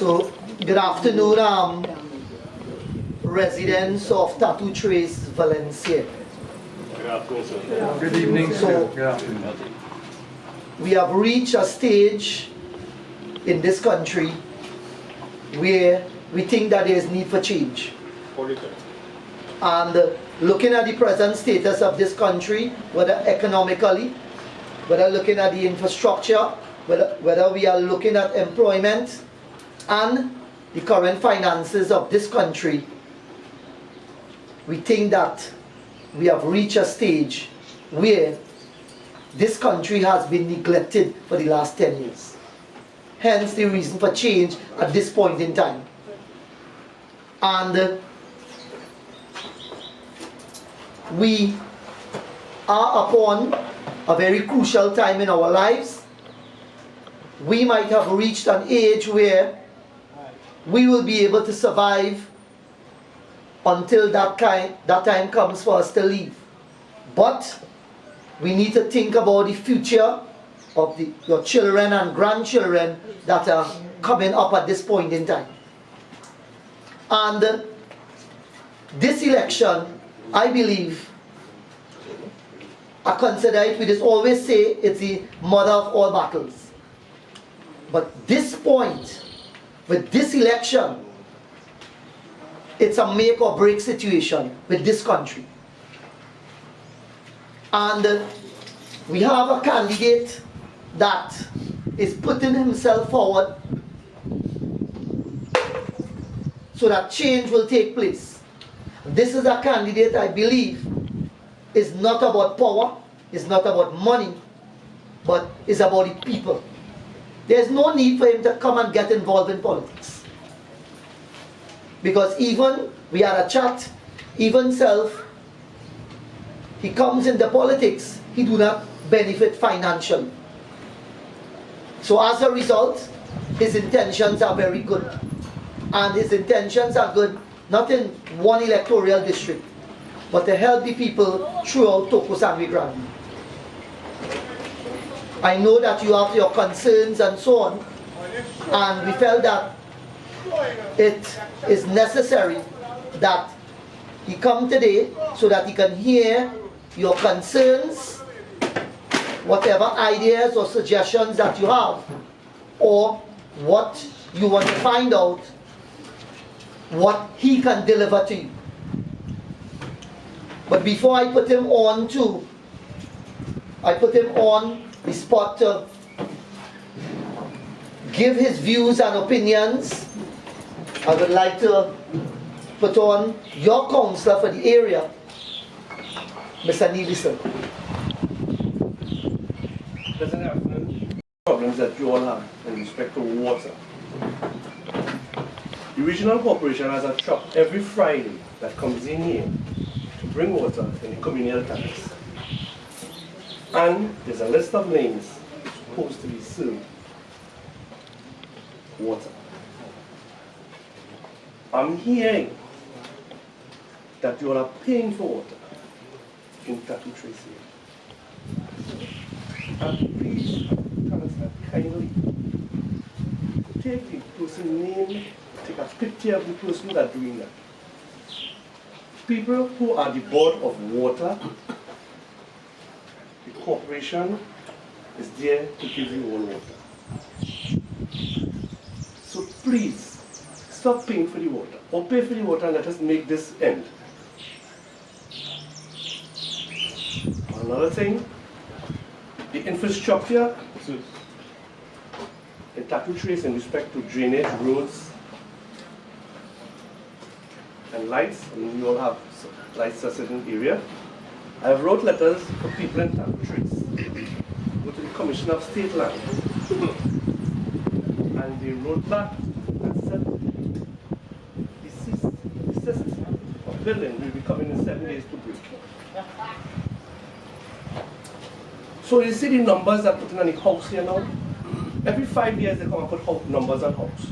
So, good afternoon, residents of Tattoo Trace, Valencia. Good afternoon, sir. Good evening, So, sir. Good afternoon. we have reached a stage in this country where we think that there is need for change. And looking at the present status of this country, whether economically, whether looking at the infrastructure, whether we are looking at employment and the current finances of this country, we think that we have reached a stage where this country has been neglected for the last 10 years. Hence the reason for change at this point in time. And we are upon a very crucial time in our lives. We might have reached an age where we will be able to survive until that time comes for us to leave. But we need to think about the future of your children and grandchildren that are coming up at this point in time. And this election, I believe, I consider it, we just always say it's the mother of all battles. But this point, with this election, it's a make or break situation with this country. And we have a candidate that is putting himself forward so that change will take place. This is a candidate I believe is not about power, is not about money, but is about the people. There's no need for him to come and get involved in politics. Because even, we had a chat, even self, he comes into politics, he do not benefit financially. So as a result, his intentions are very good. And his intentions are good, not in one electoral district, but to help the people throughout Toco, Sangre, Grande. I know that you have your concerns and so on, and we felt that it is necessary that he come today so that he can hear your concerns, whatever ideas or suggestions that you have, or what you want to find out, what he can deliver to you. But before I put him on the spot to give his views and opinions, I would like to put on your councillor for the area, Mr. Nielsen. President Afternoon, problems that you all have in respect to water. The regional corporation has a truck every Friday that comes in here to bring water in the communal tanks. And there's a list of names supposed to be served water. I'm hearing that you all are paying for water in Tattoo Trace here. And please, kindly take the person's name, take a picture of the person that's doing that. People who are the board of water, the corporation is there to give you all water. So please, stop paying for the water, or pay for the water and let us make this end. Another thing, the infrastructure in Tattoo Trace in respect to drainage, roads, and lights. I mean, you all have lights in a certain area. I have wrote letters for people in Tattoo Trace. Go to the Commissioner of State Land. And they wrote back and said, the system of building will be coming in 7 days to break. So you see the numbers that put in the house here now? Every 5 years they come and put numbers on house.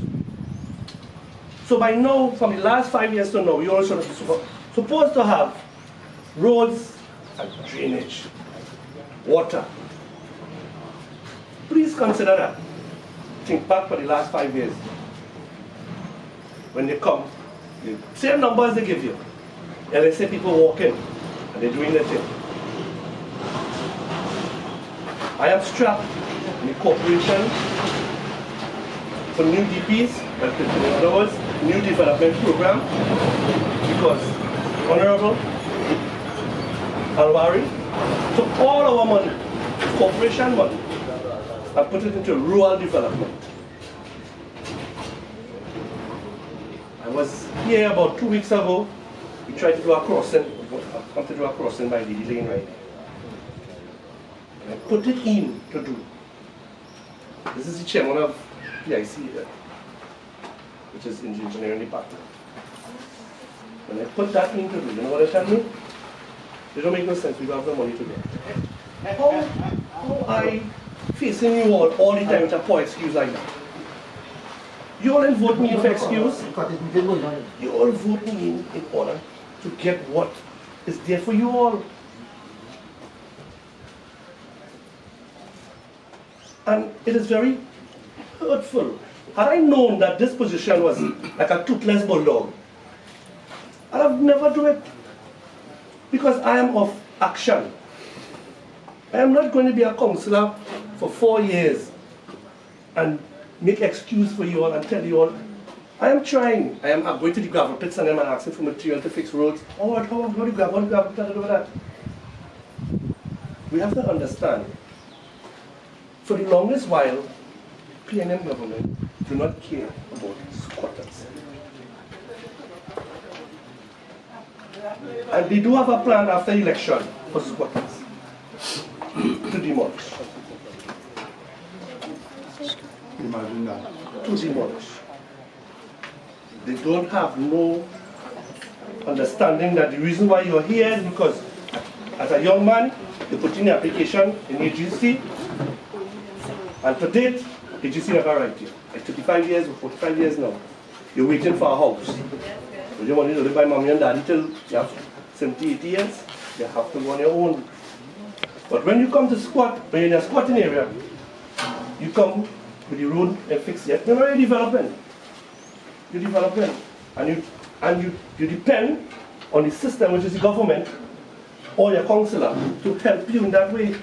So by now, from the last 5 years to now, you all should be supposed to have roads and drainage, water. Please consider that. Think back for the last 5 years. when they come, the same numbers they give you. And they say people walk in and they're doing their thing. I am strapped in the corporation for new DPs, in other words, new development program, because Honorable Alwari took all our money, corporation money, and put it into rural development. I was here about 2 weeks ago. We tried to do a crossing, come to do a crossing by the lane right there. And I put it in to do. This is the chairman of PIC here, which is in the engineering department. When I put that in to do, you know what I tell me? It don't make no sense, we don't have the money to do it. How I facing you all the time with a poor excuse like that? You all vote me in for excuse. You all vote me in order to get what is there for you all. And it is very hurtful. Had I known that this position was like a toothless bulldog, I'd have never do it. Because I am of action. I am not going to be a councillor for 4 years and make excuse for you all and tell you all, I am trying. I am going to the gravel pits and I'm asking for material to fix roads. Oh, how do you gravel pit do that? We have to understand, for the longest while, PNM government do not care about squatters. And they do have a plan after election for squatters to demolish. Imagine that. To demolish. They don't have no understanding that the reason why you're here is because as a young man, you put in the application in agency, and to date, agency never write you. Like 35 years or 45 years now, you're waiting for a house. You don't want to live by mommy and daddy till you have 70, 80 years, you have to go on your own. But when you come to squat, when you're in a squatting area, you come with the road and fix it. You're not developing. You're developing. And you depend on the system, which is the government, or your councillor, to help you in that way.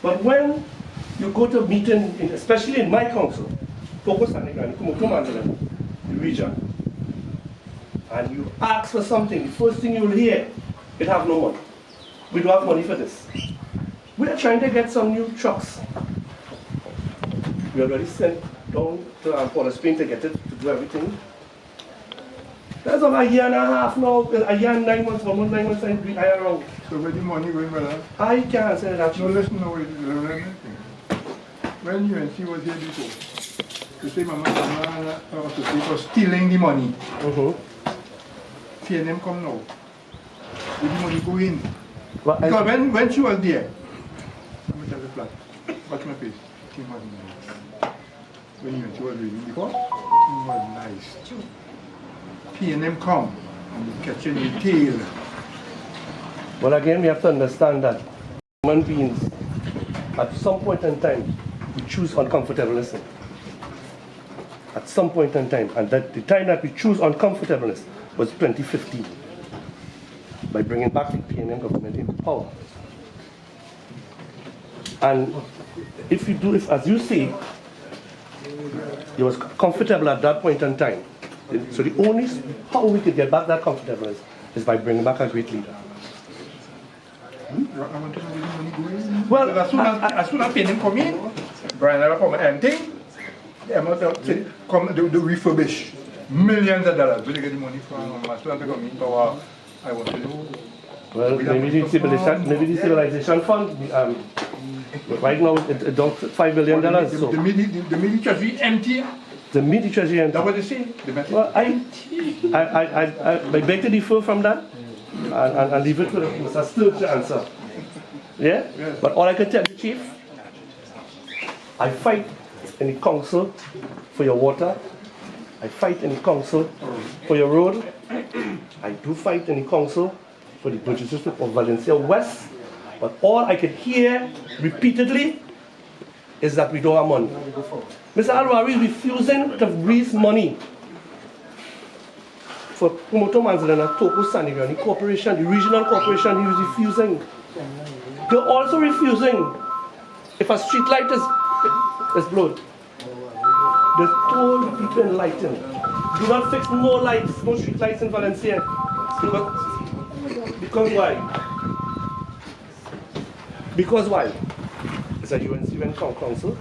But when you go to a meeting, especially in my council, Toco, Sangre, Grande, the region, and you ask for something, the first thing you will hear, it have no money. We don't have money for this. We are trying to get some new trucks. We already sent down to Port of Spain to get it, to do everything. That's about a year and a half now, a year and 9 months, almost 9 months, and I around. So where the money going, brother? I can't say that. No, listen, no, when UNC was here before, you say Mama was stealing the money. PNM come now. Where the money go in? Well, because when she was there, I'm going to tell the flat, watch my face, she was nice. When UNC was living before, she was nice. PNM come and catching the tail. Well, again, we have to understand that human beings, at some point in time, we choose uncomfortableness. At some point in time, and that the time that we choose uncomfortableness was 2015, by bringing back the PNM government into power. And if as you say, it was comfortable at that point in time. So the only how we could get back that comfortableness is by bringing back a great leader. I want to know where the money going. Well, as soon as PNM come in, Brian will come and everything, they come to refurbish millions of dollars. Where they get the money from? As soon as they come in power, I want to know. Well, maybe the civilization fund. Right now, it's down to $5 billion. The mini treasury empty. The mini treasury empty. That's what they say. Well, I beg to differ from that and leave it to Mr. Sturge to answer. Yeah? Yes. But all I can tell you, Chief, I fight in the council for your water. I fight in the council for your road. I do fight in the council for the bridges of Valencia West. But all I can hear repeatedly is that we don't have money. Mr. Alwari is refusing to raise money for promoter Manzalana Toco Sangre, the corporation, the regional corporation, he was refusing. They're also refusing if a street light is blown. They told people enlightened, do not fix no lights, no street lights in Valencia. Because why? Because why? It's a UNC Council.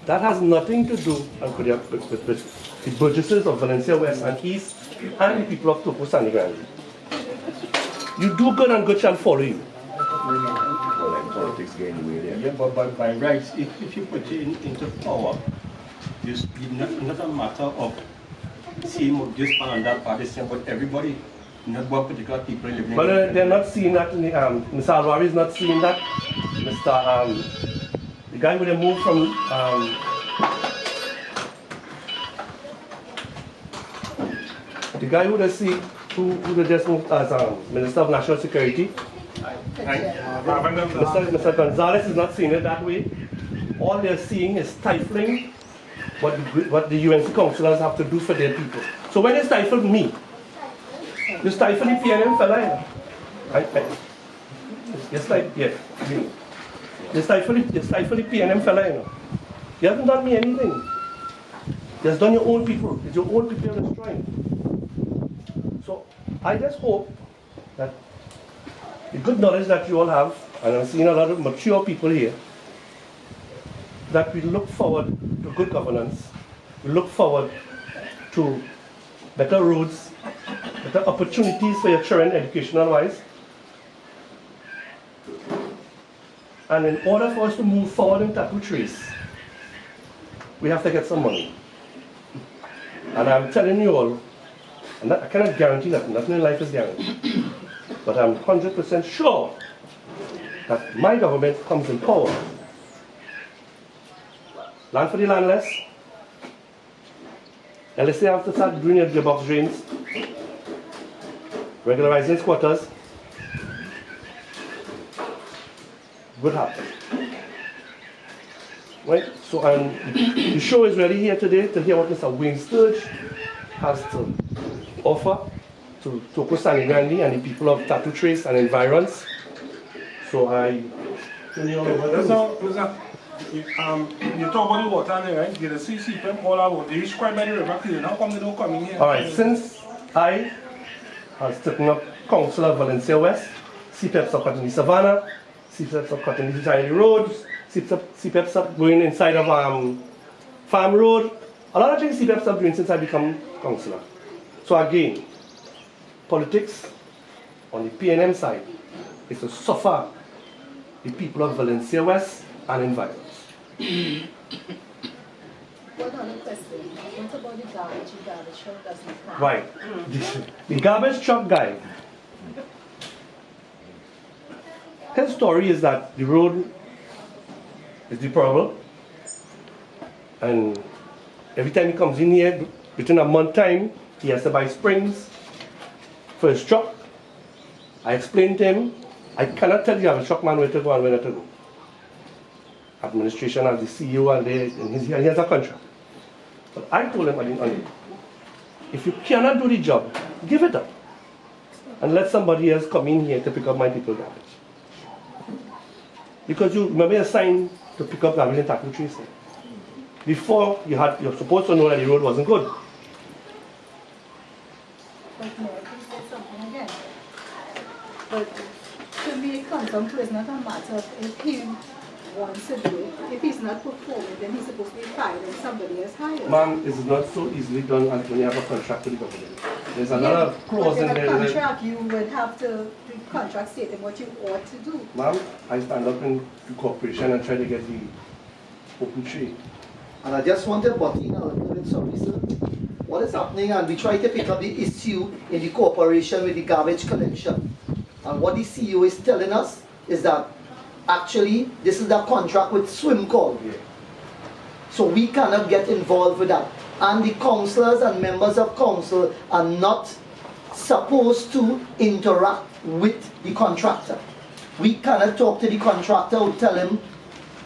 That has nothing to do with the burgesses of Valencia West and East and the people of Toco San Grande. You do good and good shall follow you. Politics getting away there. Yeah, but by rights, if you put it into power, it's not a matter of seeing this part and that part, but everybody, not one particular people living. But they're not seeing that. Mr. Alvaro is not seeing that. The guy who they moved from the guy who they see who they just moved as Minister of National Security. Mr. Gonzalez is not seeing it that way. All they're seeing is stifling what the UNC councillors have to do for their people. So when they stifle me, you stifle the PNM fella. You stifle the PNM fella. You haven't done me anything. You have done your own people. It's your own people you're destroying. So I just hope that the good knowledge that you all have, and I'm seeing a lot of mature people here, that we look forward to good governance, we look forward to better roads, better opportunities for your children educational-wise. And in order for us to move forward in Tattoo Trace, we have to get some money. And I'm telling you all, and I cannot guarantee that nothing in life is guaranteed, but I'm 100% sure that my government comes in power. Land for the landless. LSA have to start doing your box drains, regularizing squatters. Good happen. Right? So the show is really here today to hear what Mr. Wayne Sturge has to offer to Toco San Grande and the people of Tattoo Trace and environs. So I tell you all about you talk about the water there, right? You see people all about. They reach quite by the river clear. How come they don't come in here? Alright, since I have taken up Council of Valencia West, CPEPs are cutting the Savannah, CPEPs are cutting the tiny roads, CPEPs are going inside of Farm Road. A lot of things CPEPs are doing since I become councillor. So again, politics on the PNM side is to suffer the people of Valencia West and environs. One other question. What about the garbage? The garbage truck doesn't come. Right. The garbage truck guy. His story is that the road is deplorable, and every time he comes in here, within a month time, he has to buy springs for his truck. I explained to him, I cannot tell you as a truck man where to go and where not to go. Administration as the CEO and he has a contract. But I told him, if you cannot do the job, give it up. And let somebody else come in here to pick up my people's garbage. Because you remember a sign to pick up garbage in Tattoo Trace. Before you're supposed to know that the road wasn't good. But no, he said something again. But to me, it comes down to it's not a matter of if he wants to do it. If he's not performing, then he's supposed to be fired and somebody else hired. Ma'am, it's not so easily done when you have a contract with the government. There's another clause in there. Contract, you would have to, the contract stating what you ought to do. Ma'am, I stand up in the corporation and try to get the open trade. And I just want to butt in a little bit, sorry sir. What is happening, and we try to pick up the issue in the corporation with the garbage collection. And what the CEO is telling us is that actually this is the contract with Swim Call. Yeah. So we cannot get involved with that. And the councillors and members of council are not supposed to interact with the contractor. We cannot talk to the contractor or tell him,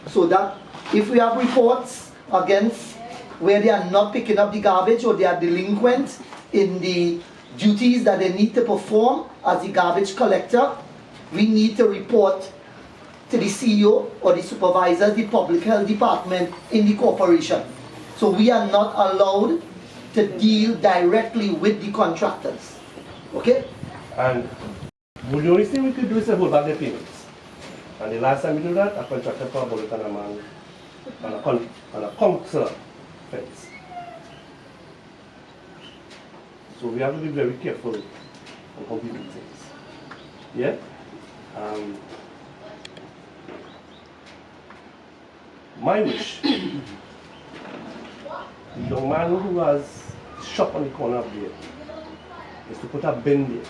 so that if we have reports against where they are not picking up the garbage or they are delinquent in the duties that they need to perform as the garbage collector, we need to report to the CEO or the supervisor, the public health department in the corporation. So we are not allowed to deal directly with the contractors. Okay? And the only thing we could do is to hold back their payments. And the last time we do that, a contractor for a bullet and a man and a council fence. So we have to be very careful on how we do things. Yeah? My wish, the young man who has shop on the corner of there, is to put a bin there.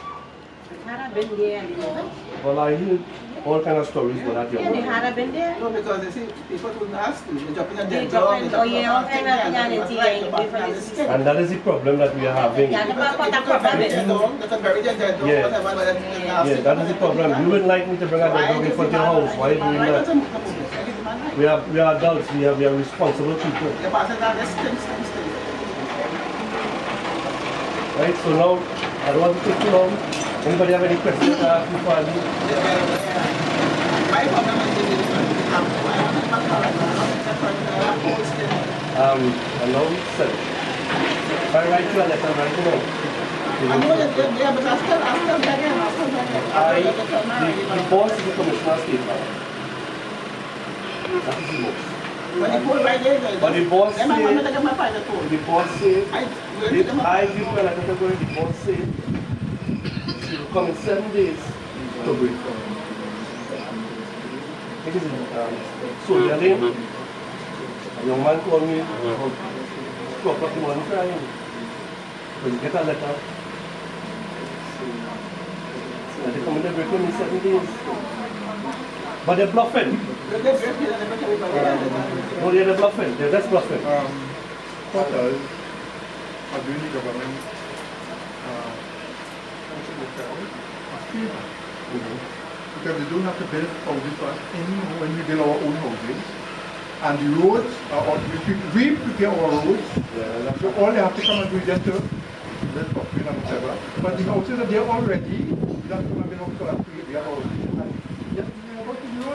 Had I been there anymore? Well, I hear all kind of stories about that young Yeah, they man. had I been there? No, because you see, people wouldn't ask you. They're jumping at They their jump job. in, oh yeah, all kind of thing and And that is the problem that we are having. Yeah, Yeah, the back of the problem is. Yeah, that is the problem. You would like me to bring a dead dog in front of your house. Why are you doing that? We are adults, we are responsible people. Right, so now, I don't want to take too long. Anybody have any questions to ask me for Ali? And now we said, if I write you a letter right now, the boss is the commissioner of state now. That is the most. But the boss said, I give you a letter to go, the boss said, she will come in 7 days to bring. It is so the other day, a young man called me about 2 o'clock in the morning crying. Because he get a letter. And they come in the break in 7 days. But they're bluffing. No, they're bluffing. They're just bluffing. Cottage are doing the government a favor. Because they don't have to build houses for us anymore when we build our own houses. And the roads are all, we prepare our roads. So all they have to come and do is just to build coffee and whatever. But the houses are there already. We have to come and build houses and create their houses.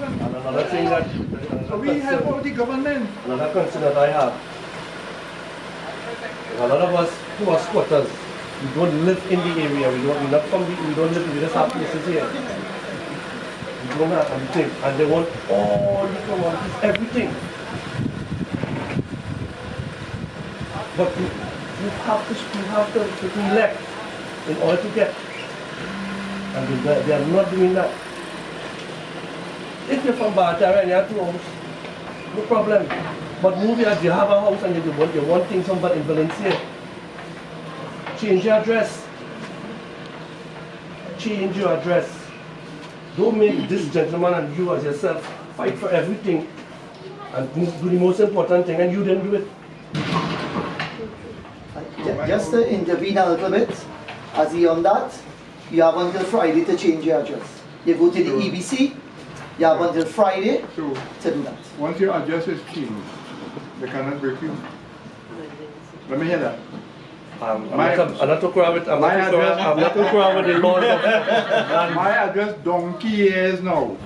And another thing that, So we help out the government. another concern that I have, a lot of us who are squatters, we don't live in the area, we're not from the, we don't live, we just have places here. We don't have everything, and they want all the commodities, everything. But you have to elect in order to get, and they are not doing that. If you're from Bartara and you have 2 homes, no problem. But move here, you have a house and you want things from in Valencia. Change your address. Change your address. Don't make this gentleman and you as yourself fight for everything and do the most important thing and you didn't do it. Just to intervene a little bit, as he on that, you have until Friday to change your address. You go to the EBC, you have until Friday So to do that. once your address is changed, they cannot break you. Let me hear that. I'm not too proud with the laws of My address donkey years now.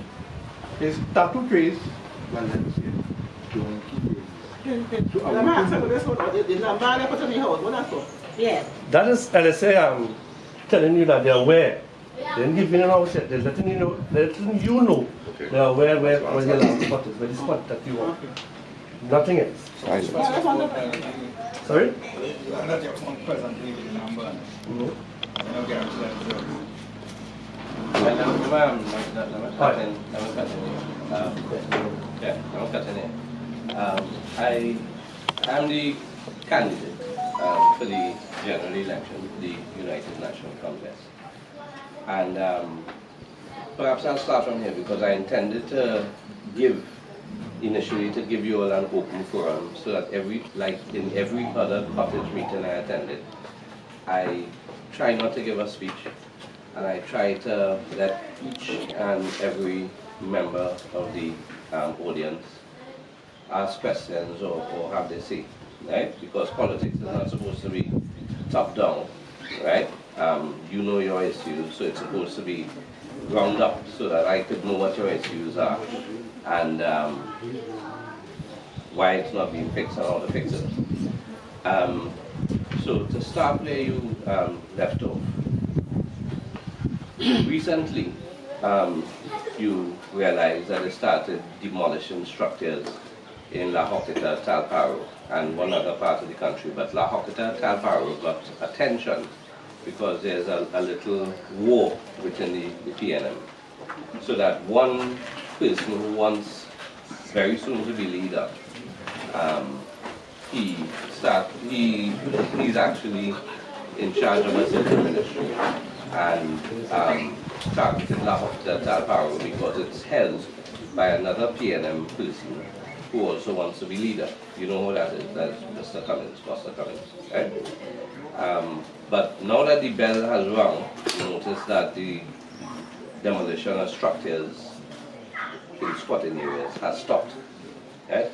It's tattoo face. Valencia. Donkey years. So I want to know. Yeah. That is LSA telling you that they're aware. They didn't give you an house yet. They're letting you know they're aware where your last spot is, where the spot that you want. Nothing else. Sorry? I am the candidate for the general election, the United National Congress. And perhaps I'll start from here because I intended to initially give you all an open forum so that in every other cottage meeting I attended, I try not to give a speech and I try to let each and every member of the audience ask questions or have their say. right? Because politics is not supposed to be top down, right? You know your issues, so it's supposed to be ground up so that I could know what your issues are and why it's not being fixed and how to fix it. So to start where you left off, recently you realized that it started demolishing structures in La Hoquita, Talparo, and one other part of the country, but La Hoquita, Talparo got attention because there's a little war within the PNM. So that one person who wants very soon to be leader, he's actually in charge of a civil ministry and targeted La Hoquita, Talparo because it's held by another PNM person who also wants to be leader. You know who that is? That's Mr. Cummins, Foster Cummins, right? But now that the bell has rung, you notice that the demolition of structures in squatting areas has stopped, right?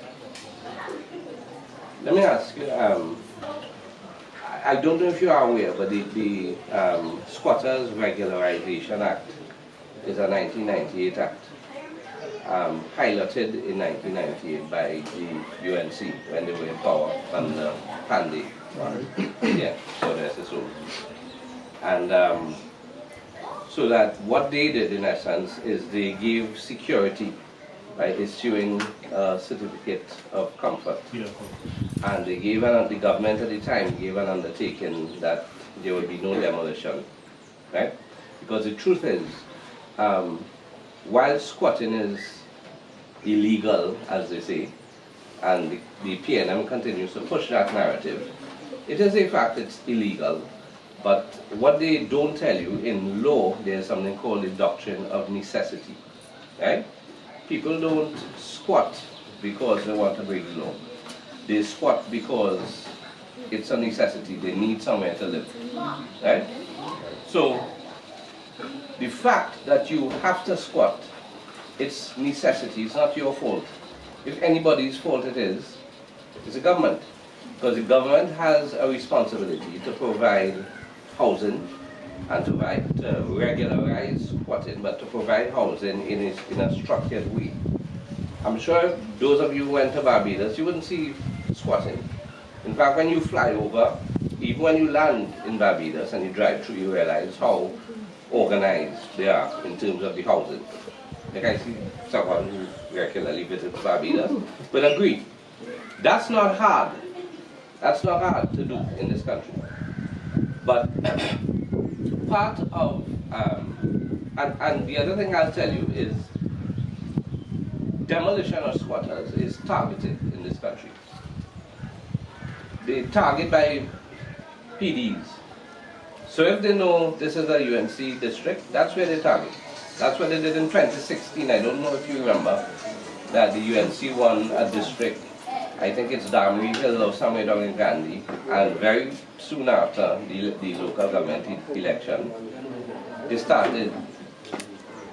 Let me ask you, I don't know if you are aware, but the Squatters Regularization Act is a 1998 act. Piloted in 1998 by the UNC when they were in power under Grande. Yeah, so that's the soul. And so that what they did in essence is they gave security by issuing a certificate of comfort. And they gave the government at the time gave an undertaking that there would be no demolition, right? Because the truth is, while squatting is illegal, as they say, and the PNM continues to push that narrative, it is a fact it's illegal, but what they don't tell you, in law, there's something called the doctrine of necessity, right? People don't squat because they want to break the law. They squat because it's a necessity, they need somewhere to live, right? So, the fact that you have to squat, it's necessity, it's not your fault. If anybody's fault it is, it's the government. Because the government has a responsibility to provide housing and to regularize squatting, but to provide housing in a structured way. I'm sure those of you who went to Barbados, you wouldn't see squatting. In fact, when you fly over, even when you land in Barbados and you drive through, you realize how organized they are in terms of the housing. Like I see someone who regularly visits Barbados, but agree, that's not hard. That's not hard to do in this country. But part of, and the other thing I'll tell you is, demolition of squatters is targeted in this country. They target by PDs. So if they know this is a UNC district, that's where they target. That's what they did in 2016. I don't know if you remember that the UNC won a district, I think it's Damri Hill or somewhere down in Grande, and very soon after the local government election, they started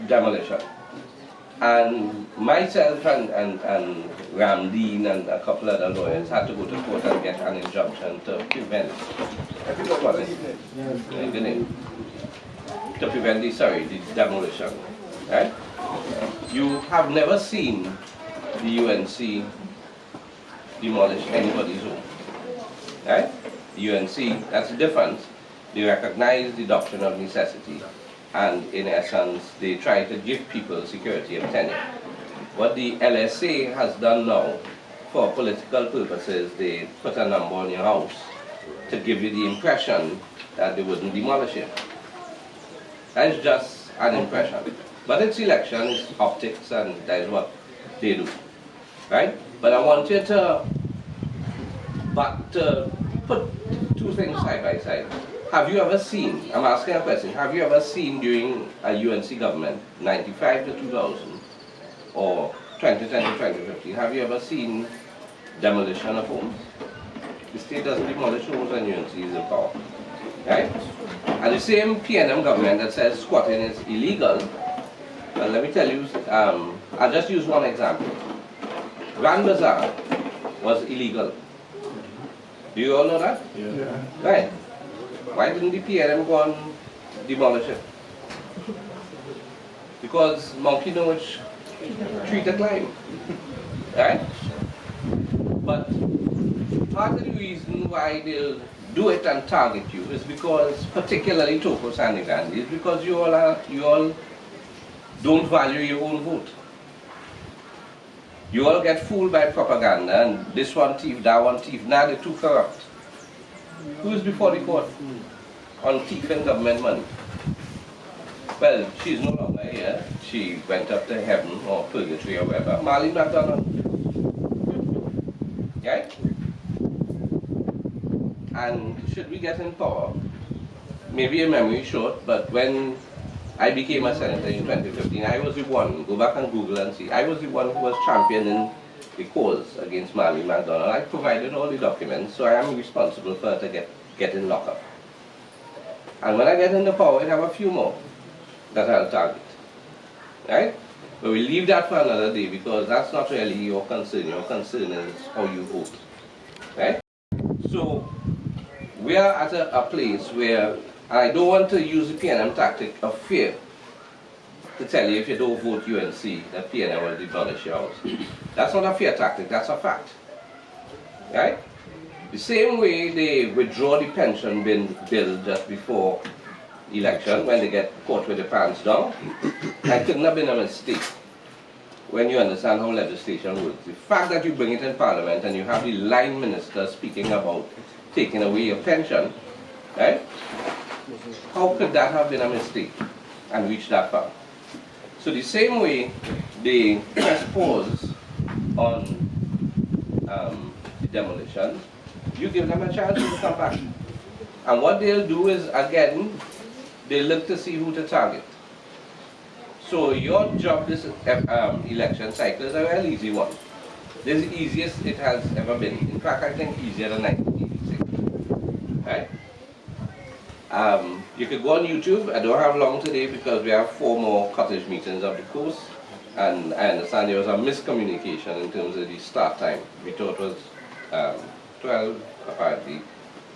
demolition. And myself and Ramdeen and a couple other lawyers had to go to court and get an injunction to prevent the demolition, right? You have never seen the UNC demolish anybody's home, right? The UNC, that's the difference. They recognize the doctrine of necessity, and in essence, they try to give people security of tenure. What the LSA has done now, for political purposes, they put a number on your house to give you the impression that they wouldn't demolish it. That's just an impression. But it's election, it's optics, and that is what they do, right? But I want you to put two things side by side. Have you ever seen, I'm asking a question, have you ever seen during a UNC government, 95 to 2000, or 2010 to 2015, have you ever seen demolition of homes? The state doesn't demolish homes when UNC is in power, right? And the same PNM government that says squatting is illegal, well, let me tell you, I'll just use one example. Grand Bazaar was illegal. Do you all know that? Yeah. Right. Why didn't the PNM go and demolish it? Because monkey know which tree to climb. Right? But part of the reason why they'll do it and target you is because, particularly Toco, Sangre, Grande, is because you all don't value your own vote. You all get fooled by propaganda, and this one thief, that one thief, now they're too corrupt. Who's before the court on thieving government money? Well, she's no longer here. She went up to heaven or purgatory or wherever. Marlene McDonald. Right? And should we get in power, maybe your memory is short, but when I became a senator in 2015, I was the one, go back and Google and see, I was the one who was championing the cause against Marlene McDonald. I provided all the documents, so I am responsible for her to get in lockup. And when I get into power, I have a few more that I'll target. Right? But we leave that for another day because that's not really your concern. Your concern is how you vote. Right? So we are at a place where I don't want to use the PNM tactic of fear to tell you if you don't vote UNC, that PNM will demolish your house. That's not a fear tactic, that's a fact. Right? The same way they withdraw the pension bill just before election, when they get caught with their pants down, that couldn't have been a mistake when you understand how legislation works. The fact that you bring it in Parliament and you have the line minister speaking about taking away your pension, right? How could that have been a mistake and reach that far? So the same way they press pause on the demolition, you give them a chance to come back. And what they'll do is, again, they look to see who to target. So your job this election cycle is a very easy one. This is the easiest it has ever been. In fact, I think easier than 1986. Right? You could go on YouTube. I don't have long today because we have 4 more Cottage meetings of the course. And I understand there was a miscommunication in terms of the start time. We thought it was 12, apparently.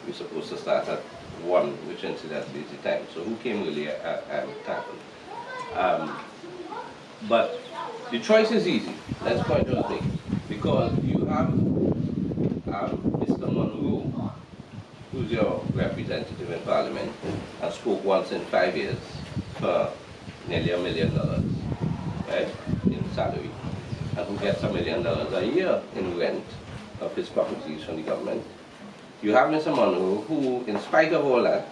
We were supposed to start at 1, which incidentally is the time. So who came earlier happened. But the choice is easy. Let's point out things. Because you have Mr. Monroe, who's your representative in Parliament, and spoke once in 5 years for nearly $1 million, right, in salary, and who gets $1 million a year in rent of his properties from the government. You have Mr. Monroe, who, in spite of all that,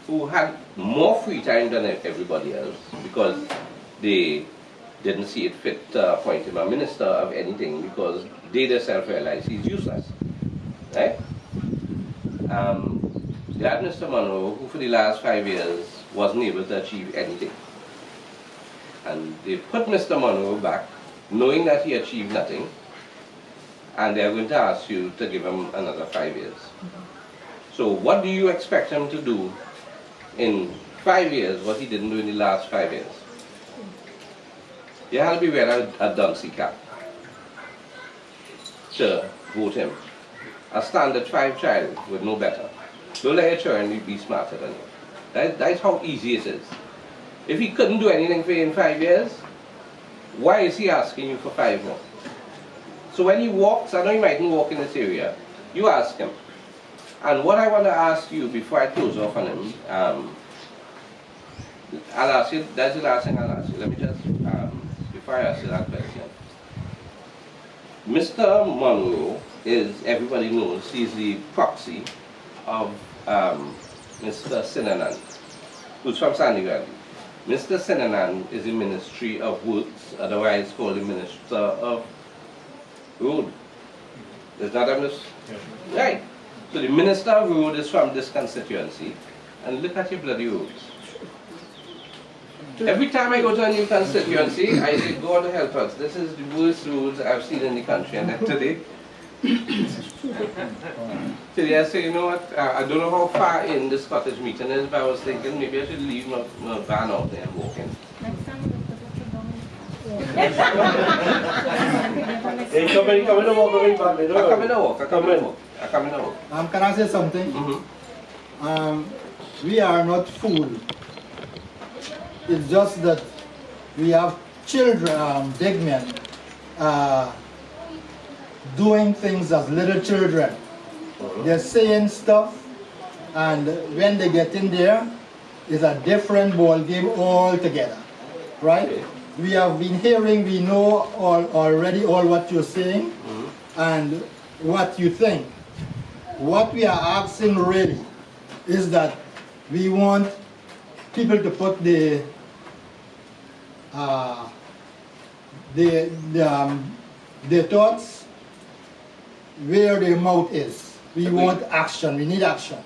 who had more free time than everybody else, because they didn't see it fit to appoint him a minister of anything, because they themselves realized he's useless, right? You had Mr. Monroe, who for the last 5 years wasn't able to achieve anything. And they put Mr. Monroe back, knowing that he achieved nothing, and they're going to ask you to give him another 5 years. So what do you expect him to do in 5 years, what he didn't do in the last 5 years? You have to be wearing a dunce cap to vote him. A standard 5 child would know better. Don't let your children be smarter than you. That's how easy it is. If he couldn't do anything for you in 5 years, why is he asking you for 5 more? So when he walks, I know he mightn't walk in this area, you ask him. And what I want to ask you before I close off on him, I'll ask you, that's the last thing I'll ask you. Let me just, before I ask you that question. Mr. Monroe is, everybody knows, he's the proxy of Mr. Sinanan, who's from Sangre Grande. Mr. Sinanan is the Ministry of Works, otherwise called the Minister of Road. Is that a mis? Yeah. Right. So the Minister of Road is from this constituency, and look at your bloody roads. Every time I go to a new constituency, I say, God help us, this is the worst roads I've seen in the country. And then today I say, you know what, I don't know how far in this Cottage meeting is, but I was thinking maybe I should leave my van out there and walk in. Next time Hey, come in to walk away back there. I come in a walk, I come in a walk, I come in a walk. Can I say something? We are not fools. It's just that we have children, big men, doing things as little children. They're saying stuff, and when they get in there, it's a different ball game altogether, right? We have been hearing, we know already all what you're saying and what you think. What we are asking really is that we want people to put their thoughts where their mouth is. We want action, we need action.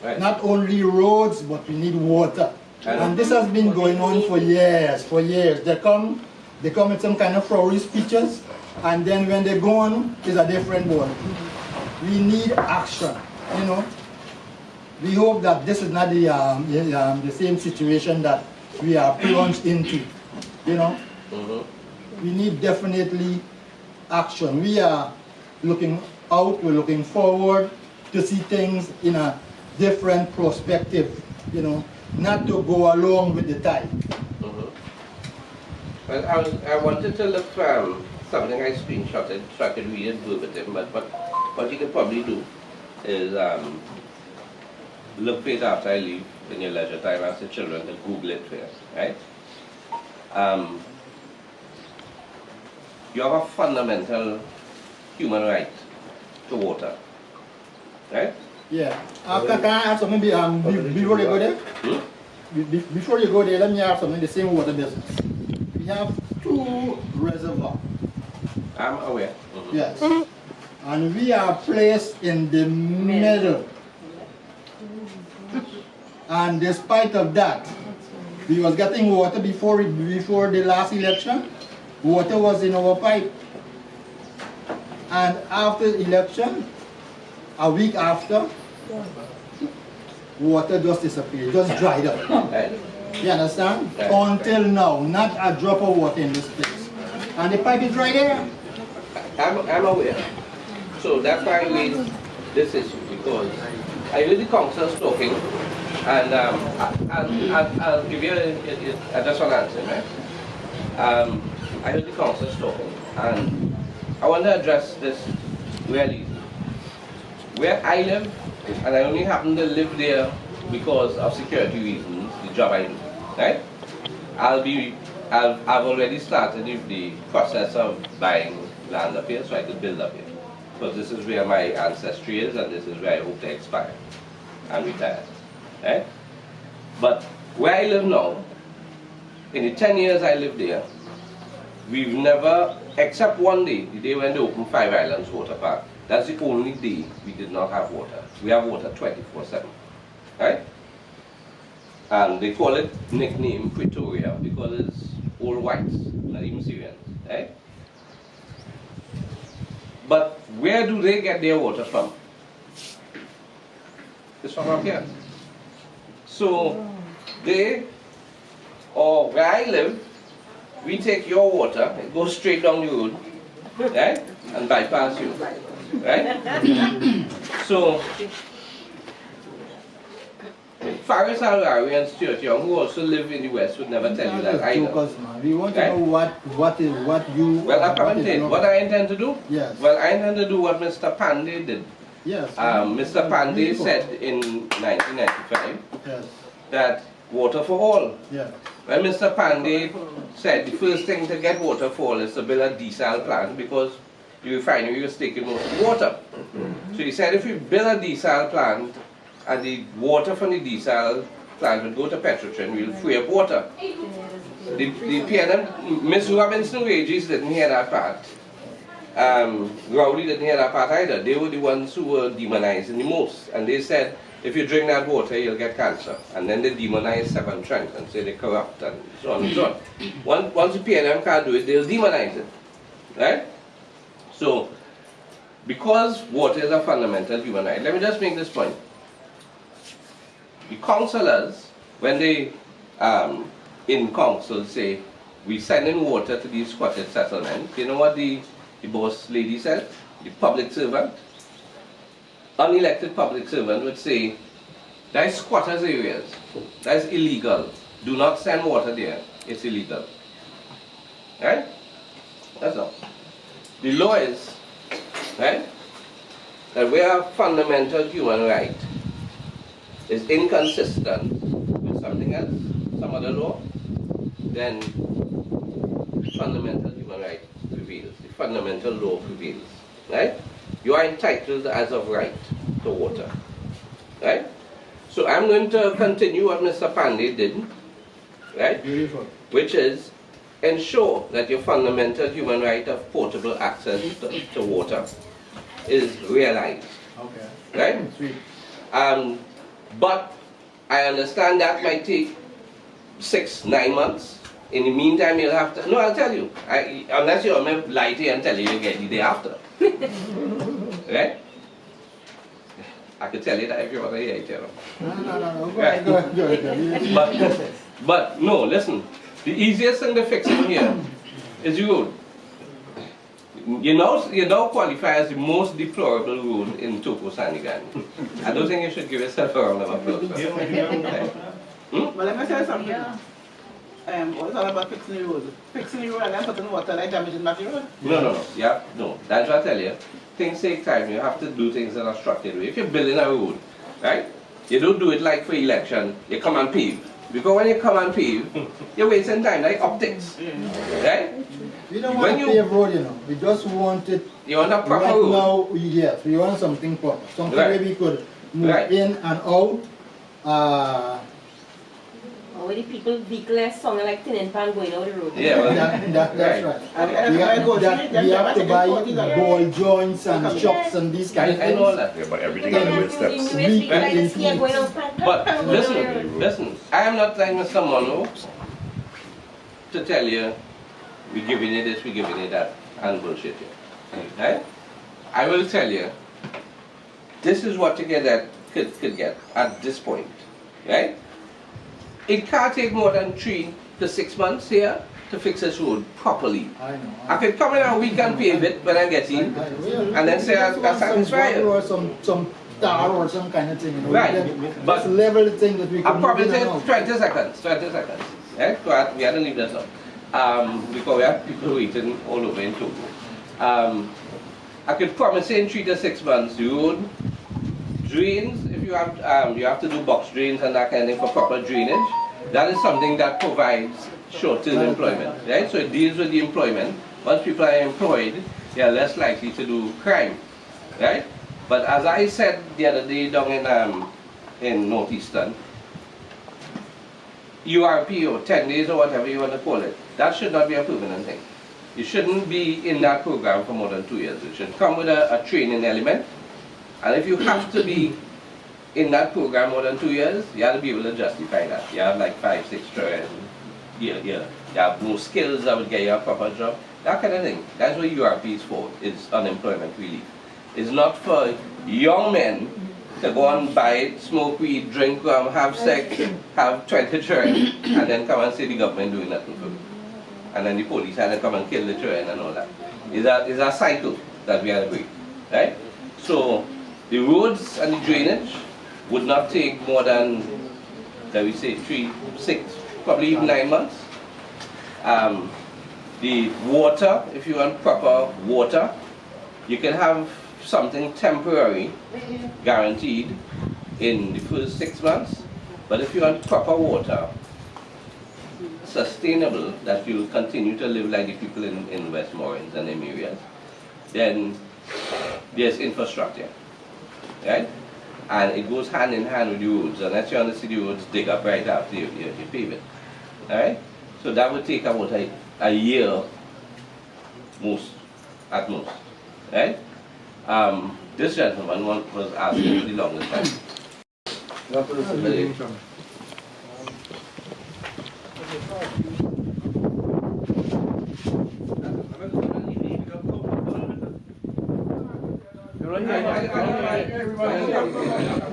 Right. Not only roads, but we need water. And this has been going on for years, They come with some kind of flowery speeches, and then when they go on, it's a different ball. We need action, you know. We hope that this is not the same situation that we are plunged into, you know. We need definitely action. We are looking out, we're looking forward to see things in a different perspective, you know, not to go along with the tide. Well, I wanted to look for something I screenshotted so I could read it verbatim, but what you could probably do is look for it after I leave in your leisure time, ask the children to Google it first, right? You have a fundamental human right to water, right? Yeah. Can I add something before you go there? Before you go there, let me add something the same water business. We have 2 reservoirs. I'm aware. Yes. And we are placed in the middle. And despite of that, we was getting water before the last election. Water was in our pipe. And after the election, a week after, water just disappeared, just dried up. You understand? Until now, not a drop of water in this place. And the pipe is right there. I'm aware. So that's why I raised this issue, because I heard the councillors talking, and I'll give you just one answer, right? I heard the councillors talking, and I want to address this really. Where I live, and I only happen to live there because of security reasons, the job I do, right? I've already started the process of buying land up here so I could build up here. Because this is where my ancestry is, and this is where I hope to expire and retire, right? But where I live now, in the 10 years I lived there, we've never, except one day, the day when they opened 5 Islands Water Park, that's the only day we did not have water. We have water 24/7, right? And they call it nickname Pretoria because it's all whites, not even Syrians, right? But where do they get their water from? It's from up here. So they, or where I live, we take your water, it goes straight down the road, right? And bypass you. Right? So, Faris Al-Rawi and Stuart Young, who also live in the West, would never tell you that either. We want to know what you... Well, I commented. What I intend to do? Yes. Well, I intend to do what Mr. Pandey did. Yes. Mr. Pandey said in 1995 yes. that water for all. Yeah. Well, Mr. Pandey said the first thing to get water for all is to build a desal plant because the refinery was taking most of the water. So he said if we build a desal plant and the water from the desal plant would go to Petrotrin, we'll free up water. The PNM, Ms. Robinson Wages didn't hear that part. Rowley didn't hear that part either. They were the ones who were demonizing the most. And they said, if you drink that water, you'll get cancer. And then they demonize Severn Trent and say they're corrupt and so on and so on. Once the PNM can't do it, they'll demonize it. Right? So, because water is a fundamental human right, let me just make this point. The councillors, when they in council say, we send in water to these squatted settlements. You know what the boss lady said? The public servant, unelected public servant would say, that's squatters areas, that's illegal. Do not send water there, it's illegal. Right? That's all. The law is, right, that where fundamental human right is inconsistent with something else, some other law, then the fundamental human right prevails, the fundamental law prevails, right? You are entitled as of right to water, right? So I'm going to continue what Mr. Pandey did, right? Beautiful. Which is ensure that your fundamental human right of portable access to water is realized. Okay. Right? Sweet. But I understand that might take 6-9 months. In the meantime, you'll have to. No, I'll tell you. Unless you want me to lie to you and tell you get the day after. Right? I could tell you that if you want to hear it, you know. No. Go ahead. But no, listen. The easiest thing to fix in here is the road. You now qualify as the most deplorable road in Toco, Sangre. I don't think you should give yourself a round of applause. Well, let me say something. What is all about fixing the road? Fixing the road and then putting water like damaging back the road? No. Yeah, no. That's what I tell you. Things take time. You have to do things in a structured way. If you're building a road, right, you don't do it like for election. You come and pave. Because when you come and pave, you're wasting time, like optics. Right? We don't want to pave road, you know. We just want it. You want a proper right road? Now, yes, we want something proper. Something Right. where we could move Right. in and out. Or where the people vehicle sounding like tin and pan going out the road. Yeah, well, That's right. right. And We have to buy $40. ball joints and shops and these kind of I know all things. that. Yeah, but everything Yeah, on the but steps. But listen, I am not like Mr. Monroe to tell you, we're giving you this, we're giving you that, and bullshit you. Right? I will tell you, this is what you could get at this point. Right? It can't take more than 3 to 6 months here to fix this road properly. I know. I could come in a week and pave it when I get in, and then say I'm satisfied. Or some tar or some kind of thing, you know. Right. But But level the thing that we I can probably move in take and out. 20 seconds. Right? So we had to leave this up. Because we have people waiting all over in Togo. I could promise you in 3 to 6 months, the road, drains, if you have to do box drains and that kind of thing for proper drainage. That is something that provides short-term employment, right? So it deals with the employment. Once people are employed, they are less likely to do crime, right? But as I said the other day down in Northeastern, URP or 10 days or whatever you want to call it, that should not be a permanent thing. You shouldn't be in that program for more than 2 years. It should come with a training element. And if you have to be in that program more than 2 years, you have to be able to justify that. You have like 5, 6 tries. You have no skills that would get you a proper job. That kind of thing. That's what URP is for. It's unemployment relief. It's not for young men to go and buy, smoke weed, drink, have sex, have 20 children, and then come and say the government doing nothing for you. And then the police had to come and kill the children and all that. It's a cycle that we have to break. Right? So the roads and the drainage would not take more than, let me say, 3, 6, probably even 9 months. The water, if you want proper water, you can have something temporary guaranteed in the first 6 months. But if you want proper water, sustainable, that you'll continue to live like the people in Westmoreland and them areas, then there's infrastructure, right? And it goes hand in hand with the roads. Unless you want to see the roads dig up right after you pave it, all right? So that would take about a year, at most, right? This gentleman was asking for the longest time. You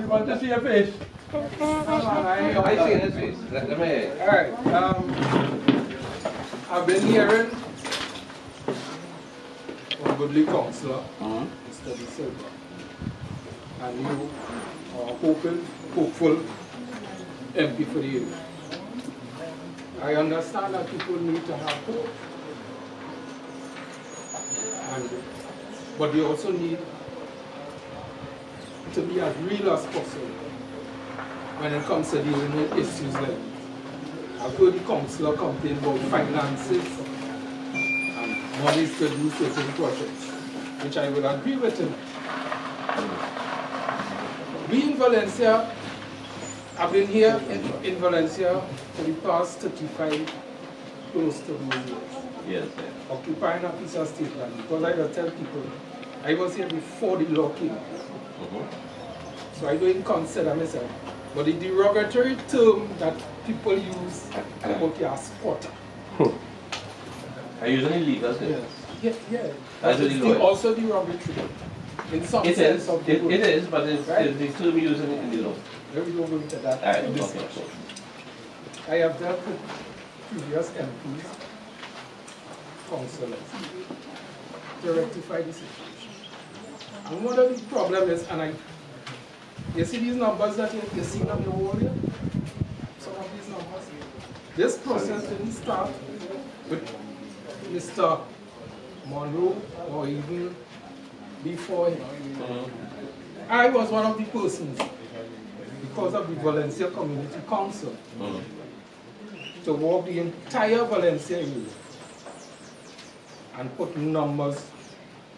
want to see your face? I see his face. Let me. Alright, I've been hearing from goodly councillor, Mr. De Silva, and you are hopeful MP for the area. I understand that people need to have hope, but we also need to be as real as possible when it comes to dealing with issues like this. I've heard the councillor complain about finances and monies to do certain projects, which I will agree with him. We in Valencia, I've been here in Valencia for the past 35, close to those years. Yes. Occupying a piece of state land, because I will tell people, I was here before the law came. So I don't consider myself. But the derogatory term that people use about your squatter. Are you using legal terms? Yeah. But it's also derogatory. In some sense of the word. It is, but it's the term used in the law. Let me go into that. Okay. I have dealt with previous MPs, councillors, to rectify the situation. And one of the problems is, you see these numbers that you're seeing on your wall here? Some of these numbers. This process didn't start with Mr. Monroe or even before him. I was one of the persons, because of the Valencia Community Council, to walk the entire Valencia area and put numbers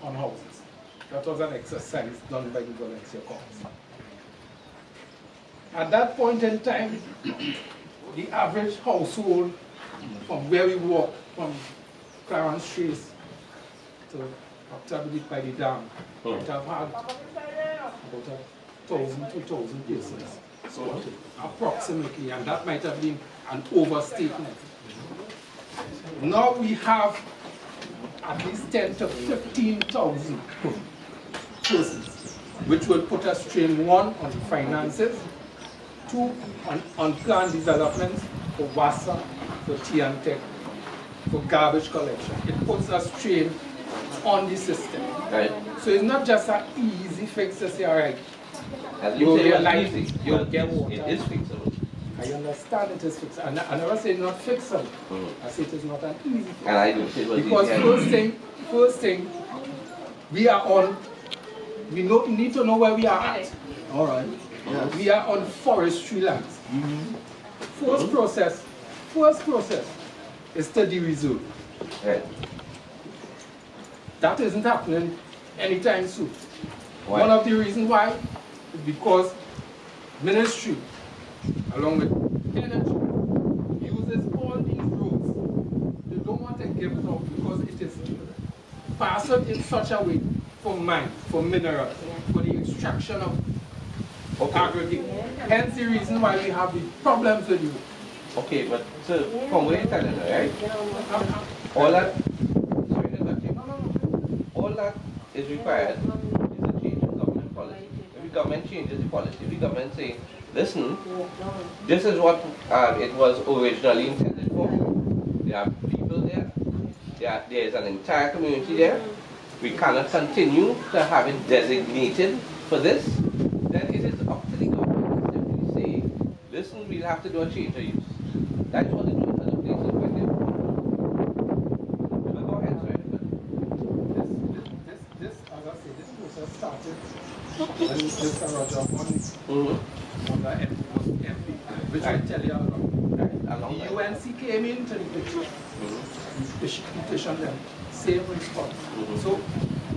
on houses. That was an exercise done by the Valencia Council. At that point in time, the average household from where we walk, from Clarence Trace to Octavity by the dam, might have had about 1,000, 2,000 persons. So approximately, and that might have been an overstatement. Now we have at least 10 to 15,000 persons, which will put a strain, one, on finances, two, on planned developments for WASA, for TNTech, for garbage collection. It puts a strain on the system. Right. So it's not just an easy fix to say, all right, As you'll say, get it's light, easy, you'll but get water. It is fixable. I understand it is fixable. I never say it's not fixable. I say it is not an easy fix. And I don't say it was Because easy. first thing, we are on, we need to know where we are at. All right. Yes. We are on forestry lands. First process is to de-reserve. Right. That isn't happening anytime soon. Why? One of the reasons why is because ministry, along with energy, uses all these roads. They don't want to give it up because it is passed in such a way for mines, for minerals, for the extraction of aggregate. Hence the reason why we have the problems with you. Okay, but so from where you're telling me, right? All that, sorry to interrupt you. All that is required is a change in government policy. If the government changes the policy, if the government say, listen, this is what it was originally intended for. There are people there. There is an entire community there. We cannot continue to have it designated for this. Then it is up to the government to simply say, listen, we'll have to do a change of use. That's what it was as a place of where go ahead, sorry. This, as I say, this process started when Mr. Roger won the MP, which I tell you the UNC came into the picture. Petition them, same response. So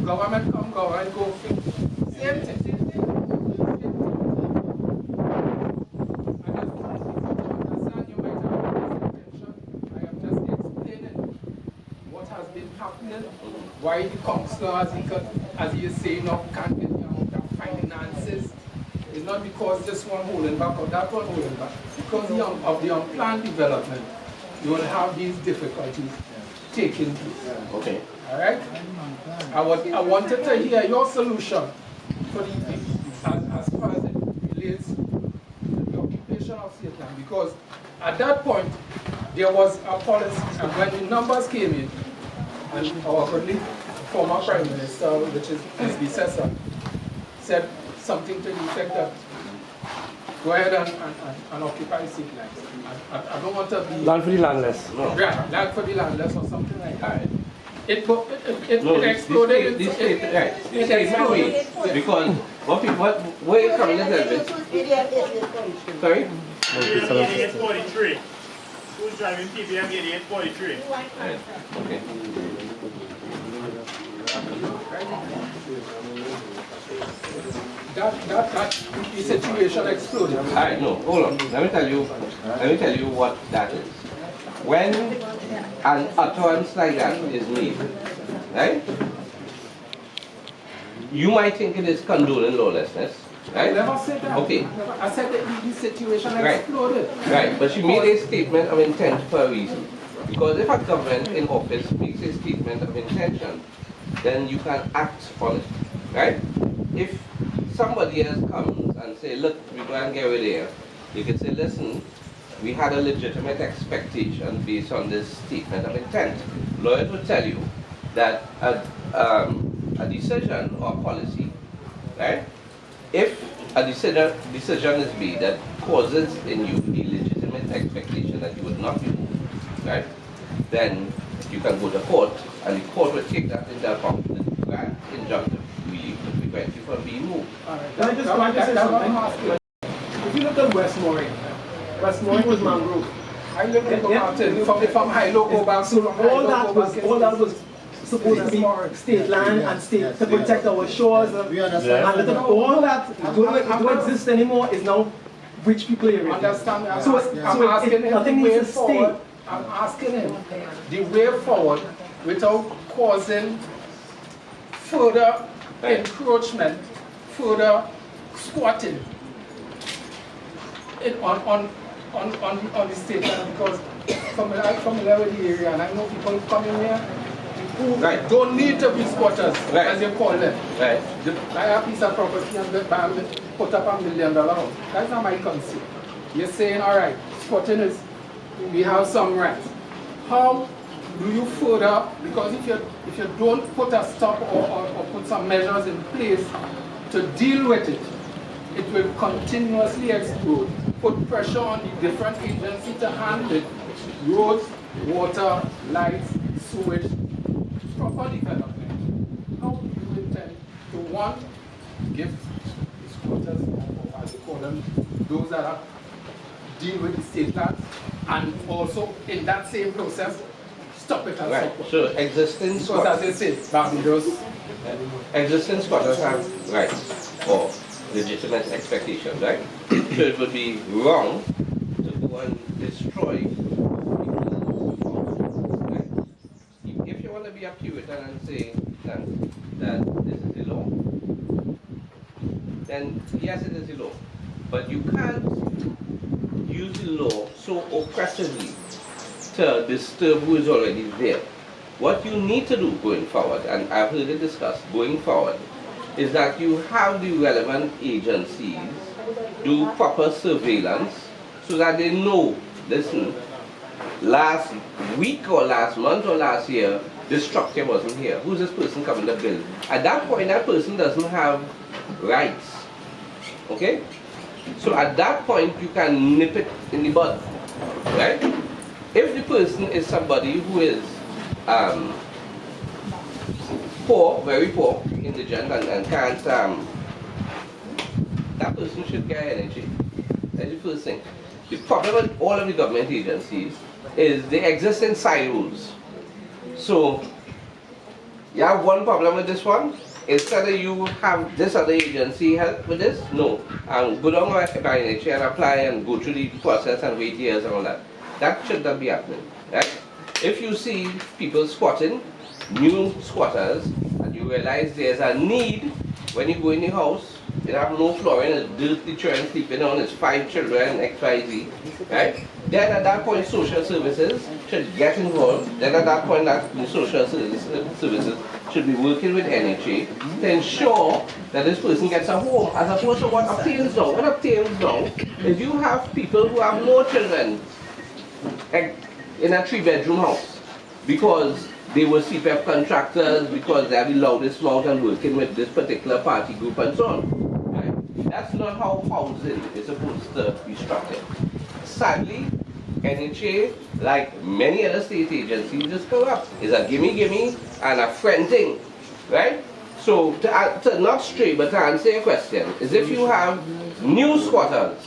government come, government go, same thing. Why the councillor, as he is saying, now can't get the finances. It's not because this one holding back or that one holding back. Because of the unplanned development, you will have these difficulties taking place. Okay. All right? I wanted to hear your solution for the as far as it relates to the occupation of state land. Because at that point, there was a policy, and when the numbers came in, and our colleague, former Prime Minister, which is his predecessor, said something to the effect that go ahead and occupy seat lands. I don't want to be... Land for the landless. No. Right, land for the landless or something like that. It exploded. It exploded. Because where you coming to tell me? Sorry? 8843. Who's driving PBM 8843? Right. Okay. That the situation exploded. Alright, no, hold on. Let me tell you what that is. When an utterance like that is made, right? You might think it is condoning lawlessness, right? I never said that. Okay. I said that the situation Right. exploded. Right, but she made a statement of intent for a reason. Because if a government in office makes a statement of intention, then you can act on it, right? If somebody else comes and say, look, we're going to get rid of here, you can say, listen, we had a legitimate expectation based on this statement of intent. Lawyers would tell you that a decision or policy, right? If a decision is made that causes in you a legitimate expectation that you would not be moved, right? Then you can go to court, and the court will take that into account and grant injunctive relief to prevent you from being moved. Can I just say something? If you look at Westmoreland was mangrove. I lived in Mountain from High Local back to all that was supposed to be state land and state to protect our shores and all that don't exist anymore is now rich people area. Understand? I'm asking him the way forward. I'm asking him the way forward without causing further encroachment, further squatting on the state land, because I'm familiar with the area and I know people coming here who don't need to be squatters, as you call them. Right. I have a piece of property and put up $1 million house. That's not my concern. You're saying, all right, squatting is, we have some rights. How do you further, because if you don't put a stop or put some measures in place to deal with it, it will continuously explode. Put pressure on the different agencies to handle it. Roads, water, lights, sewage, proper development. How do you intend to, one, give the squatters, or as you call them, those that are deal with the state land, and also in that same process, stop it and support. So existing squatters, as they say, Barbados, existing squatters have rights or legitimate expectations, right? So it would be wrong to go and destroy. Right? If you want to be a Puritan and say that this is the law, then yes, it is the law. But you can't use the law so oppressively to disturb who is already there. What you need to do going forward, and I've heard it discussed, going forward, is that you have the relevant agencies do proper surveillance so that they know, listen, last week or last month or last year, this structure wasn't here. Who's this person coming to build? At that point, that person doesn't have rights. Okay? So at that point, you can nip it in the bud. Right? If the person is somebody who is poor, very poor, indigent, and can't, that person should get energy. That's the first thing. The problem with all of the government agencies is they exist in silos. So, you have one problem with this one, instead of you have this other agency help with this, no. Go down by NHA and apply and go through the process and wait years and all that. That should not be happening. Right? If you see people squatting, new squatters, and you realize there's a need when you go in the house, they have no flooring, it's dirty children sleeping on, it's 5 children, XYZ, right? Then at that point social services should get involved. Then at that point the social services should be working with NHA to ensure that this person gets a home, as opposed to what obtains now. What obtains now is you have people who have no children in a 3-bedroom house because they were CPF contractors, because they have the loudest mouth and working with this particular party group and so on. Right? That's not how housing is supposed to be structured. Sadly, NHA, like many other state agencies, is corrupt. It's a gimme and a friend thing, right? So to not stray, but to answer your question, is if you have new squatters,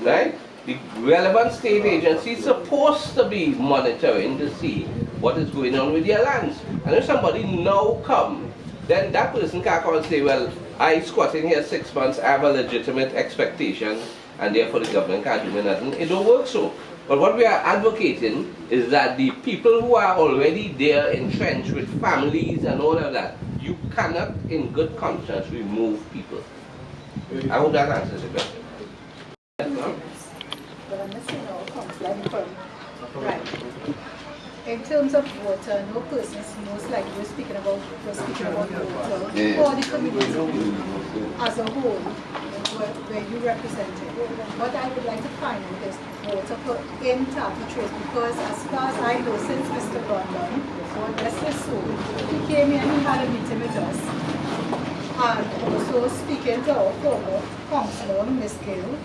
right? The relevant state agency is supposed to be monitoring to see what is going on with their lands. And if somebody now come, then that person can't come and say, well, I squatting here 6 months, I have a legitimate expectation, and therefore the government can't do me nothing. It don't work so. But what we are advocating is that the people who are already there entrenched with families and all of that, you cannot in good conscience remove people. I hope that answers the question. But I'm not saying all comes like from right. In terms of water, no person is most likely we're speaking about water for the community as a whole, where you represent it. What I would like to find out is water for in 33, because as far as I know, since Mr. Grande, God bless his soul, he came here and he had a meeting with us. And also speaking to our former councillor, Ms. Gill,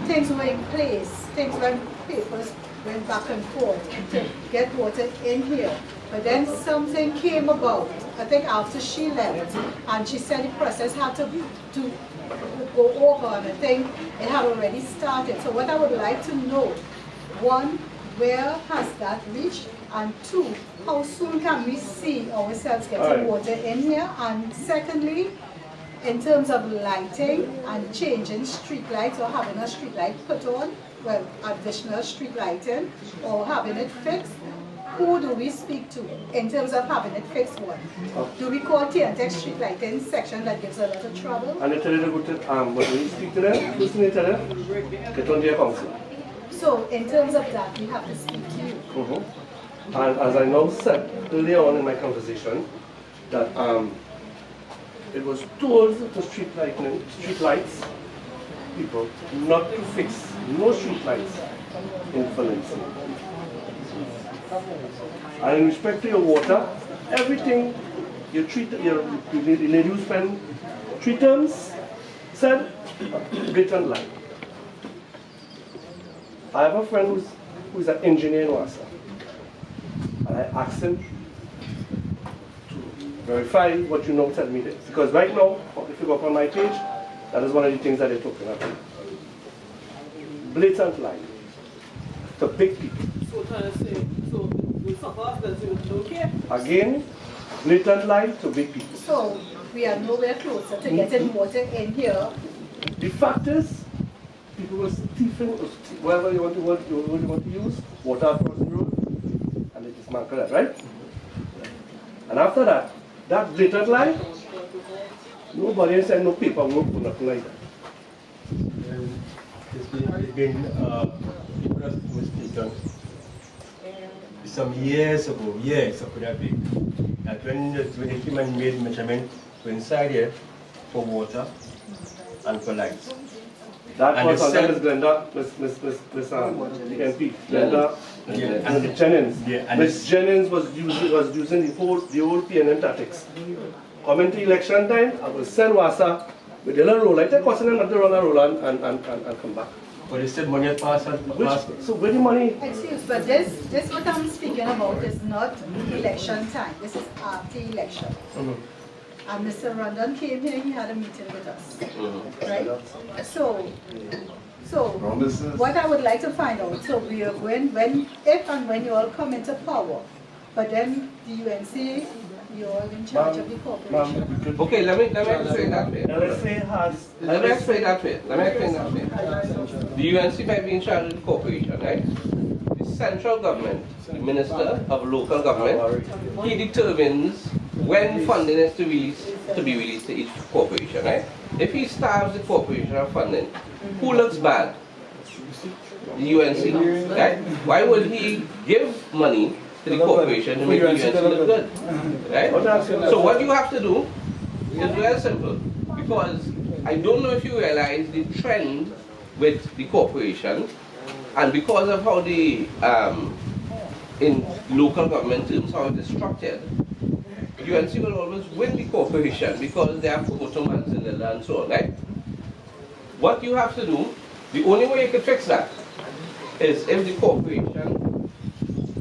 things were in place, things were papers went back and forth to get water in here. But then something came about, I think after she left, and she said the process had to go over, and I think it had already started. So what I would like to know, one, where has that reached? And two, how soon can we see ourselves getting water in here? And secondly, in terms of lighting and changing street lights or having a street light put on, well, additional street lighting or having it fixed, who do we speak to in terms of having it fixed? One, do we call TNTX street lighting section that gives a lot of trouble? And they tell you to go to, but when you speak to them, listen to them, get on their council. So in terms of that, we have to speak to you. And as I now said earlier on in my conversation, that it was told to street lights people not to fix no street lights in Valencia. And in respect to your water, everything you treat, the lady who spent 3 terms said blatant lie. I have a friend who's an engineer in Wassa, and I asked him to verify what you now tell me, because right now, if you go up on my page, that is one of the things that they're talking about. Blatant lie to big people. So trying to say, so we suffer because you don't care? Again, blatant lie to big people. So we are nowhere closer to getting water in here. The fact is, people were thieving, whatever you want to use, water across the road, and they dismantle that, right? And after that, that blatant lie, nobody has said no paperwork or nothing like that. It's been people have mistaken. Some years ago, that when the human made measurement to inside here for water and for lights. That was under Ms. Glenda, Ms. MP, Glenda, and Ms. Jennings. Ms. Jennings was using the old PNM tactics. Coming to election time, I will send Wassa with the little roll. I take Wassa and run a roll and come back. But they said money passed. So where the money? Excuse, but this what I'm speaking about is not election time. This is after election. And Mr. Rondon came here, he had a meeting with us. Right? So what I would like to find out, so we are if and when you all come into power, but then the UNC, you're in charge of the corporation. Okay, let me explain that way. Let me explain that way. The UNC might be in charge of the corporation, right? The central government, the minister of local government, he determines when funding is to be released to each corporation, right? If he starves the corporation of funding, who looks bad? The UNC, right? Why would he give money to the corporation to make the UNC look good, right? So what you have to do is very simple, because I don't know if you realize the trend with the corporation, and because of how the in local government terms, how it is structured, UNC will always win the corporation because they have photomans in the and so on, right? What you have to do, the only way you can fix that is if the corporation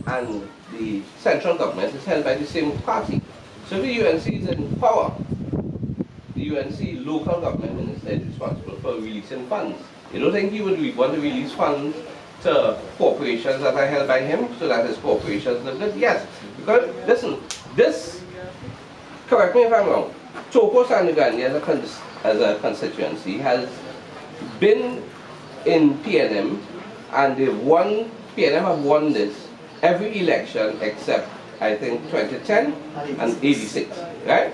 and the central government is held by the same party. So if the UNC is in power, the UNC local government minister is responsible for releasing funds. You don't think he would want to release funds to corporations that are held by him so that his corporations look good? Yes. Because, listen, this, correct me if I'm wrong, Toco Sangre Grande as a constituency has been in PNM and they've won, PNM have won this every election except I think 2010 and 86, right?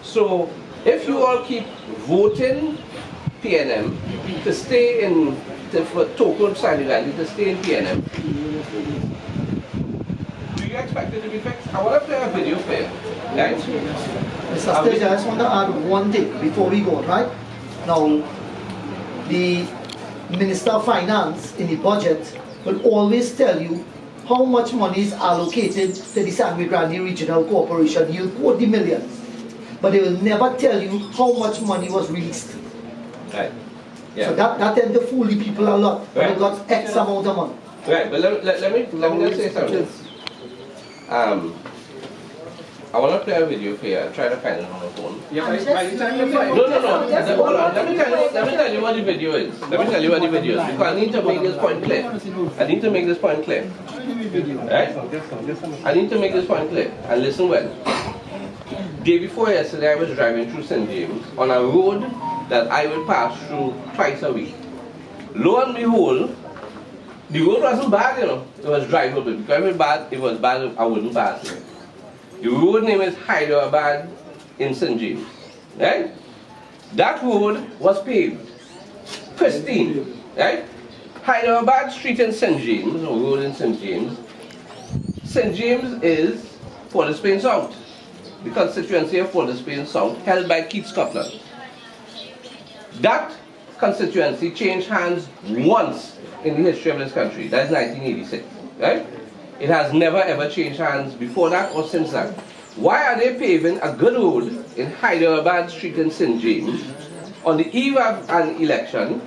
So if you all keep voting PNM to stay in, for Toco Sangre Grande to stay in PNM, do you expect it to be fixed? I want to play a video for you, right? Mr. Sturge, I just want to add one thing before we go, right? Now, the Minister of Finance in the budget will always tell you how much money is allocated to the Sangre Grande Regional Corporation. You'll quote the millions, but they will never tell you how much money was released. Right. Yeah. So that tends to fool the people a lot. Right. They got X amount of money. Right, but let me just say something. I want to play a video for you. I'll try to find it on my phone. Yeah, No. Hold on. Let me tell you what the video is. Let me tell you what the video is. Because I need to make this point clear. I need to make this point clear. Right? I need to make this point clear. And listen well. Day before yesterday, I was driving through St. James on a road that I would pass through twice a week. Lo and behold, the road wasn't bad, you know. It was drivable. Because if it was bad, I wouldn't pass it. The road name is Hyderabad in St. James, right? That road was paved, pristine, right? Hyderabad Street in St. James, or road in St. James. St. James is Port of Spain South, the constituency of Port of Spain South, held by Keith Scotland. That constituency changed hands once in the history of this country. That is 1986, right? It has never ever changed hands before that or since that. Why are they paving a good road in Hyderabad Street in St. James on the eve of an election,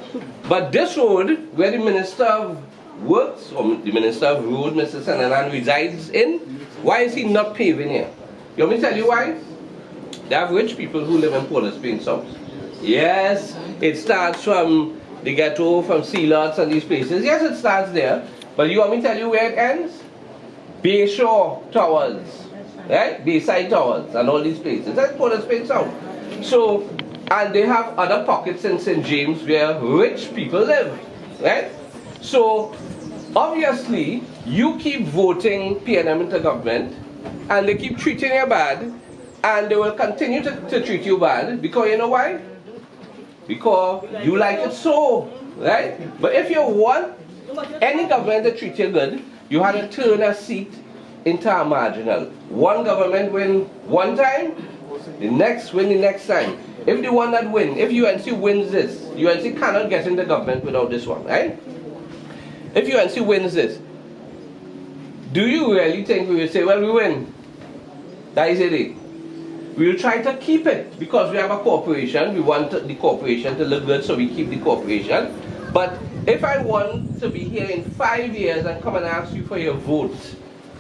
but this road where the Minister of Works or the Minister of Road, Mr. Senanan, resides in, why is he not paving here? You want me to tell you why? They have rich people who live in Port of Spain South. Yes, it starts from the ghetto, from sea lots and these places. Yes, it starts there. But you want me to tell you where it ends? Bayshore Towers, right? Bayside Towers and all these places. That's Port of Spain South. So, and they have other pockets in St. James where rich people live, right? So, obviously, you keep voting PNM into government and they keep treating you bad and they will continue to treat you bad because you know why? Because you like it so, right? But if you want any government to treat you good, you had to turn a seat into a marginal. One government win one time, the next win the next time. If the one that win, if UNC wins this, UNC cannot get into government without this one, right? If UNC wins this, do you really think we will say, well, we win? That is it. We will try to keep it because we have a corporation. We want the corporation to look good, so we keep the corporation. But if I want to be here in 5 years and come and ask you for your vote,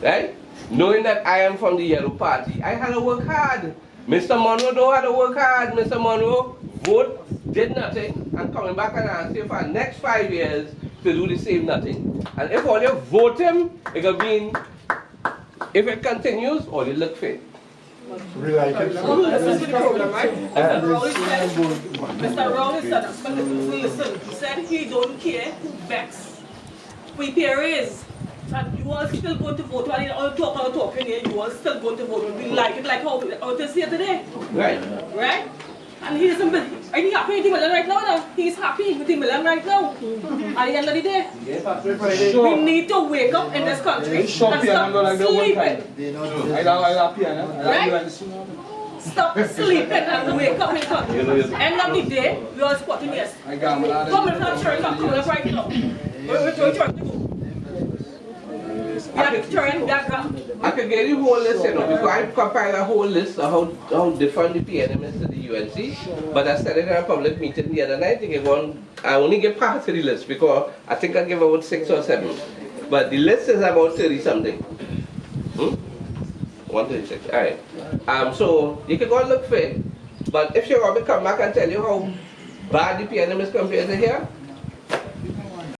right? Knowing that I am from the Yellow Party, I had to work hard. Mr. Monroe don't have to work hard. Mr. Monroe vote, did nothing, and coming back and ask you for the next 5 years to do the same nothing. And if all you vote him, it will mean, if it continues, all you look fit. Mr. Rowley said, he said he don't care who vex. We pay raise. And you are still going to vote. While you're talking here, you are still going to vote. We like it like how it is here today. Right. Right? And he isn't happy with the million right now. He's happy with the million right now. At the end of the day, we need to wake up in this country and stop sleeping. Right? Stop sleeping and wake up in the country. End of the day, we are spotting yes. Government not sure it's not coming up right now. We're trying to go. I could get you a whole list, you know, because I compiled a whole list of how different the PNM is to the UNC. But I said it in a public meeting the other night, I only get part of the list because I think I give about 6 or 7. But the list is about 30 something. 136, alright. So you can go and look for it. But if you want me to come back and tell you how bad the PNM is compared to here,